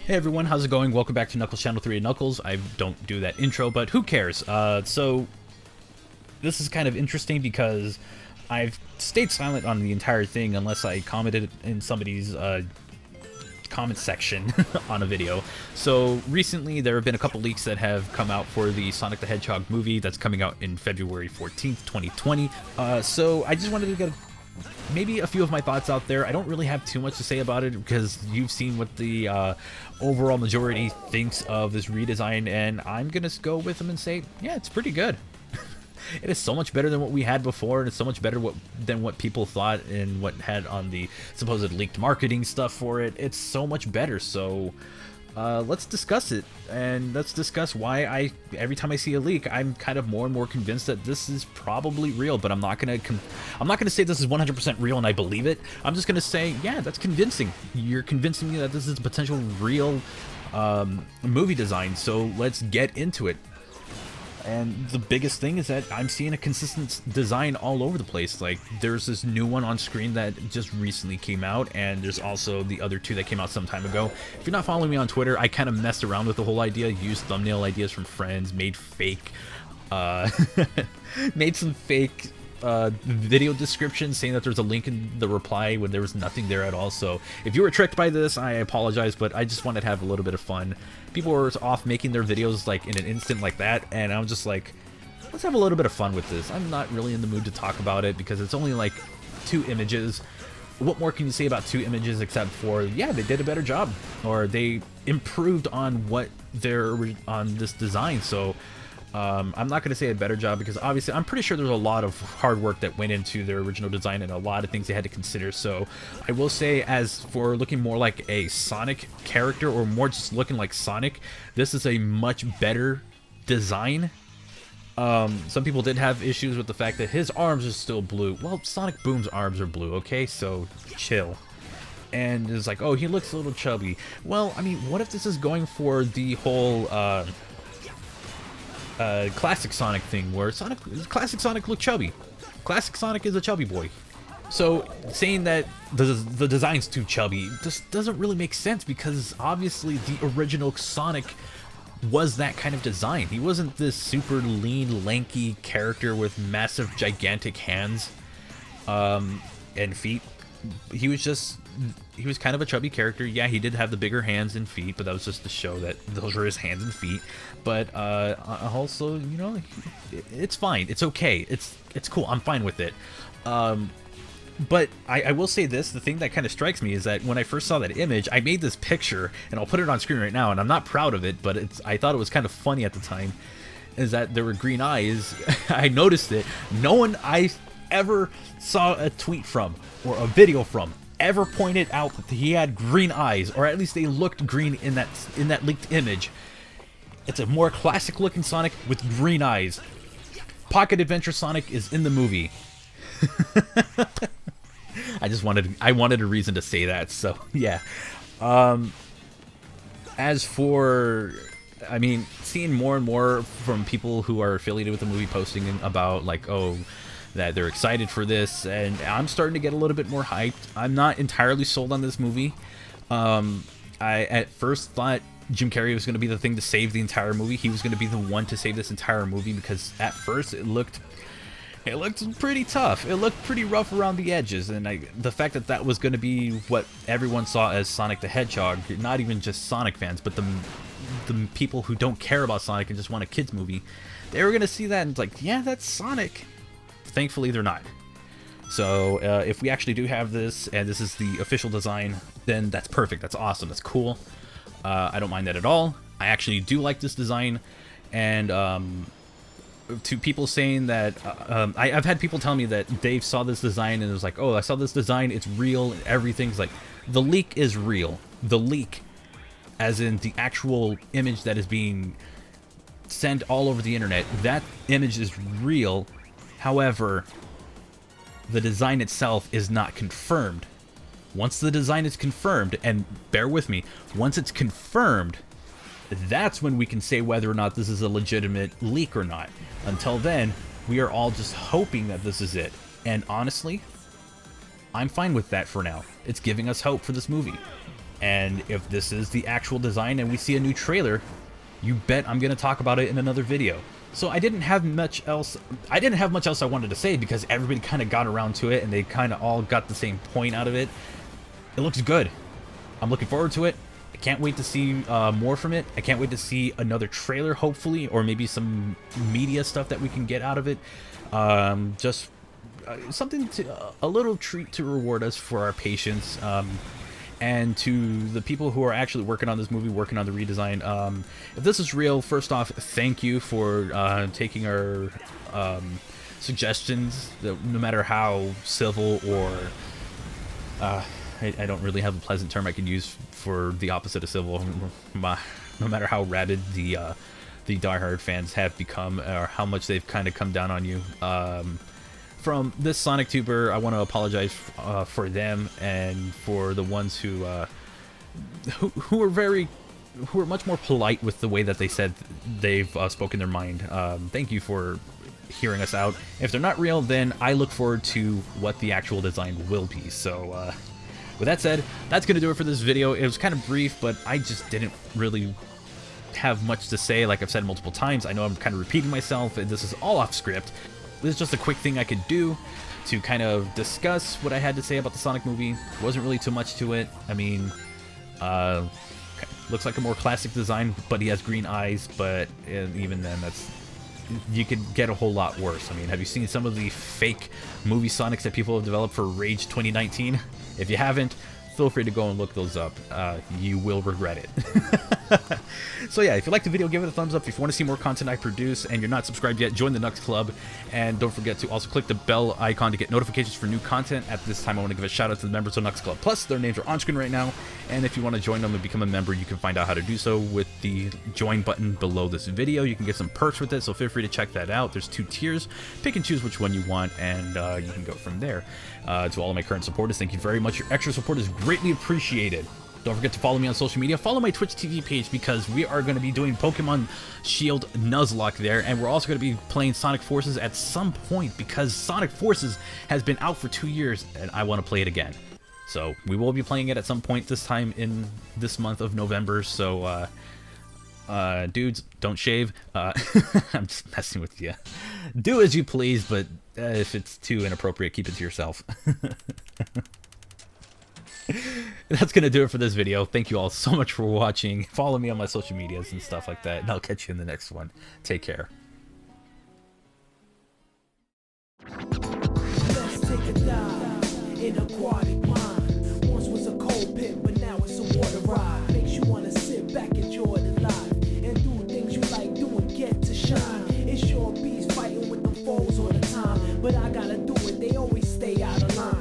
Hey everyone, how's it going? Welcome back to Knuckles Channel 3 Knuckles. I don't do that intro, but who cares? So this is kind of interesting because I've stayed silent on the entire thing unless I commented in somebody's comment section on a video. So recently there have been a couple leaks that have come out for the Sonic the Hedgehog movie that's coming out in February 14th, 2020. So I just wanted to get maybe a few of my thoughts out there. I don't really have too much to say about it because you've seen what the overall majority thinks of this redesign, and I'm gonna go with them and say, yeah, it's pretty good. It is so much better than what we had before, and it's so much better than what people thought and what had on the supposed leaked marketing stuff for it. It's so much better. So let's discuss it, and let's discuss why every time I see a leak, I'm kind of more and more convinced that this is probably real. But I'm not gonna say this is 100% real and I believe it. I'm just gonna say, yeah, that's convincing. You're convincing me that this is a potential real movie design. So let's get into it. And the biggest thing is that I'm seeing a consistent design all over the place. Like, there's this new one on screen that just recently came out, and there's also the other two that came out some time ago. If you're not following me on Twitter, I kind of messed around with the whole idea, used thumbnail ideas from friends, made fake, made some fake video descriptions saying that there's a link in the reply when there was nothing there at all. So if you were tricked by this, I apologize, but I just wanted to have a little bit of fun. People were off making their videos like in an instant like that, and I'm just like, let's have a little bit of fun with this. I'm not really in the mood to talk about it because it's only like 2 images. What more can you say about 2 images except for, yeah, they did a better job, or they improved on what they're on this design. So I'm not going to say a better job because obviously I'm pretty sure there's a lot of hard work that went into their original design and a lot of things they had to consider. So I will say, as for looking more like a Sonic character or more just looking like Sonic, this is a much better design. Some people did have issues with the fact that his arms are still blue. Well, Sonic Boom's arms are blue, okay? So chill. And it's like, oh, he looks a little chubby. Well, I mean, what if this is going for the whole classic Sonic thing where classic Sonic looked chubby. Classic Sonic is a chubby boy. So saying that the design's too chubby just doesn't really make sense because obviously the original Sonic was that kind of design. He wasn't this super lean, lanky character with massive, gigantic hands and feet. He was kind of a chubby character. Yeah, he did have the bigger hands and feet, but that was just to show that those were his hands and feet. But also, you know, it's fine. It's okay. It's cool. I'm fine with it. But I will say this, the thing that kind of strikes me is that when I first saw that image, I made this picture, and I'll put it on screen right now, and I'm not proud of it, but I thought it was kind of funny at the time, is that there were green eyes. I noticed it. No one I ever saw a tweet from or a video from ever pointed out that he had green eyes, or at least they looked green in that leaked image. It's a more classic looking Sonic with green eyes. Pocket Adventure Sonic is in the movie. I wanted a reason to say that, so yeah. As for, I mean, seeing more and more from people who are affiliated with the movie posting about like, oh, that they're excited for this, and I'm starting to get a little bit more hyped. I'm not entirely sold on this movie. I at first thought Jim Carrey was going to be the thing to save the entire movie. He was going to be the one to save this entire movie because at first it looked pretty tough. It looked pretty rough around the edges, and the fact that that was going to be what everyone saw as Sonic the Hedgehog, not even just Sonic fans, but the people who don't care about Sonic and just want a kids movie, they were going to see that and it's like, yeah, that's Sonic. Thankfully, they're not. So if we actually do have this, and this is the official design, then that's perfect. That's awesome. That's cool. I don't mind that at all. I actually do like this design. And to people saying that, I've had people tell me that Dave saw this design and it was like, oh, I saw this design. It's real. And everything's like, the leak is real. The leak, as in the actual image that is being sent all over the internet, that image is real. However, the design itself is not confirmed. Once the design is confirmed, and bear with me, once it's confirmed, that's when we can say whether or not this is a legitimate leak or not. Until then, we are all just hoping that this is it. And honestly, I'm fine with that for now. It's giving us hope for this movie. And if this is the actual design and we see a new trailer, you bet I'm going to talk about it in another video. So I didn't have much else I wanted to say, because everybody kind of got around to it and they kind of all got the same point out of it. It looks good. I'm looking forward to it. I can't wait to see more from it. I can't wait to see another trailer, hopefully, or maybe some media stuff that we can get out of it. Just something a little treat to reward us for our patience. And to the people who are actually working on this movie, working on the redesign, if this is real, first off, thank you for taking our suggestions, no matter how civil or I don't really have a pleasant term I can use for the opposite of civil. No matter how rabid the diehard fans have become, or how much they've kind of come down on you. From this Sonic tuber, I want to apologize for them and for the ones who are much more polite with the way that they said they've spoken their mind. Thank you for hearing us out. If they're not real, then I look forward to what the actual design will be. So with that said, that's going to do it for this video. It was kind of brief, but I just didn't really have much to say. Like I've said multiple times, I know I'm kind of repeating myself, and this is all off script. This is just a quick thing I could do to kind of discuss what I had to say about the Sonic movie. Wasn't really too much to it. I mean, looks like a more classic design, but he has green eyes, but even then, you could get a whole lot worse. I mean, have you seen some of the fake movie Sonics that people have developed for Rage 2019? If you haven't, feel free to go and look those up. You will regret it. So yeah, if you liked the video, give it a thumbs up. If you want to see more content I produce and you're not subscribed yet, join the Knux Club. And don't forget to also click the bell icon to get notifications for new content. At this time, I want to give a shout out to the members of Knux Club Plus. Their names are on screen right now. And if you want to join them and become a member, you can find out how to do so with the join button below this video. You can get some perks with it, so feel free to check that out. There's 2 tiers. Pick and choose which one you want, and you can go from there. To all of my current supporters, thank you very much. Your extra support is greatly appreciated. Don't forget to follow me on social media. Follow my Twitch TV page, because we are going to be doing Pokemon Shield Nuzlocke there, and we're also going to be playing Sonic Forces at some point, because Sonic Forces has been out for 2 years and I want to play it again. So we will be playing it at some point this time in this month of November. So dudes, don't shave. I'm just messing with you. Do as you please, but if it's too inappropriate, keep it to yourself. That's gonna do it for this video. Thank you all so much for watching. Follow me on my social medias and stuff like that, and I'll catch you in the next one. Take care. Let's take a dive in aquatic mind. Once was a cold pit, but now it's a water ride. Makes you wanna sit back, enjoy the life, and do things you like doing, get to shine. It's your bees fighting with the foes all the time, but I gotta do it, they always stay out of line.